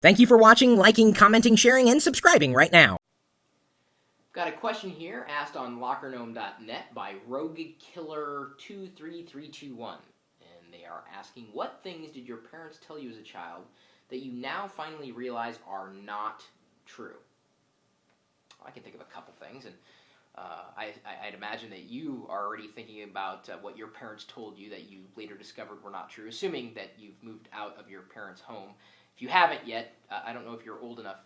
Thank you for watching, liking, commenting, sharing, and subscribing right now. Got a question here asked on lockergnome.net by RogueKiller23321. And they are asking, what things did your parents tell you as a child that you now finally realize are not true? I can think of a couple things, and I'd imagine that you are already thinking about what your parents told you that you later discovered were not true, assuming that you've moved out of your parents' home. If you haven't yet, I don't know if you're old enough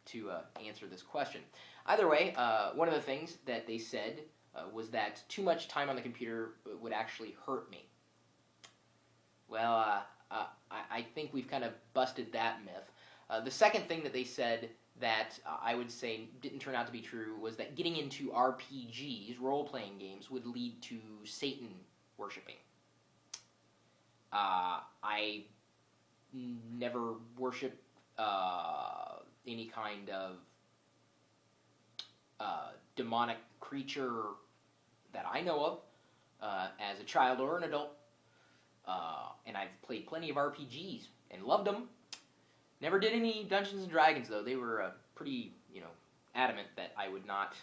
to answer this question. Either way, one of the things that they said was that too much time on the computer would actually hurt me. Well, I think we've kind of busted that myth. The second thing that they said that I would say didn't turn out to be true was that getting into RPGs, role-playing games, would lead to Satan worshipping. I never worshiped any kind of demonic creature that I know of as a child or an adult. And I've played plenty of RPGs and loved them. Never did any Dungeons and Dragons, though. They were pretty, adamant that I would not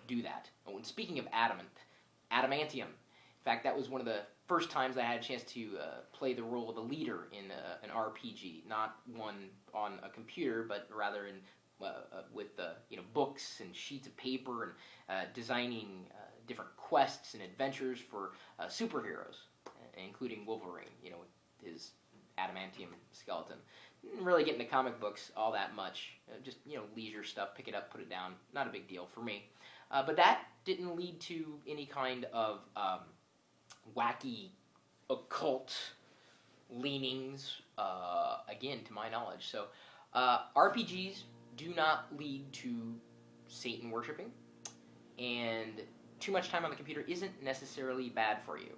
do that. Oh, and speaking of adamantium. In fact, that was one of the first times I had a chance to play the role of a leader in an RPG. Not one on a computer, but rather in with books and sheets of paper and designing different quests and adventures for superheroes, including Wolverine. With his adamantium skeleton. Didn't really get into comic books all that much. Just leisure stuff. Pick it up, put it down. Not a big deal for me. But that didn't lead to any kind of wacky occult leanings, again, to my knowledge. So RPGs do not lead to Satan worshipping, and too much time on the computer isn't necessarily bad for you.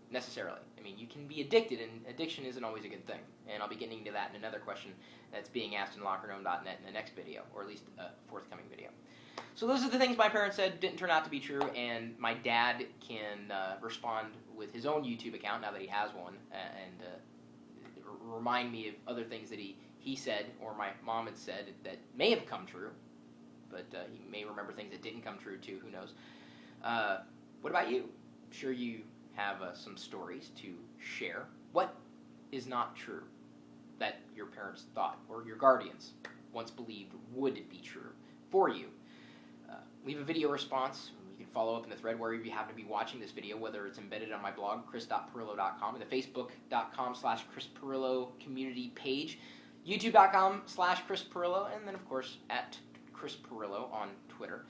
Necessarily. I mean, you can be addicted, and addiction isn't always a good thing. And I'll be getting into that in another question that's being asked in lockergnome.net in the next video, or at least a forthcoming video. So those are the things my parents said didn't turn out to be true, and my dad can respond with his own YouTube account, now that he has one, and remind me of other things that he said, or my mom had said, that may have come true, but he may remember things that didn't come true too, who knows. What about you? I'm sure you have some stories to share. What is not true that your parents thought, or your guardians once believed would be true for you? Leave a video response. You can follow up in the thread wherever you happen to be watching this video, whether it's embedded on my blog, chris.pirillo.com, and the facebook.com/Chris Pirillo community page, youtube.com/Chris Pirillo, and then, of course, at Chris Pirillo on Twitter.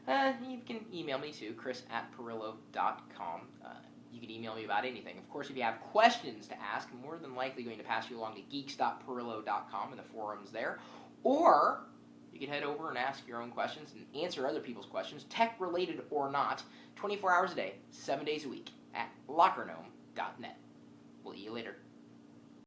You can email me too, chris@pirillo.com. You can email me about anything. Of course, if you have questions to ask, I'm more than likely going to pass you along to geeks.pirillo.com and the forums there. Or you can head over and ask your own questions and answer other people's questions, tech-related or not, 24 hours a day, 7 days a week at lockergnome.net. We'll see you later.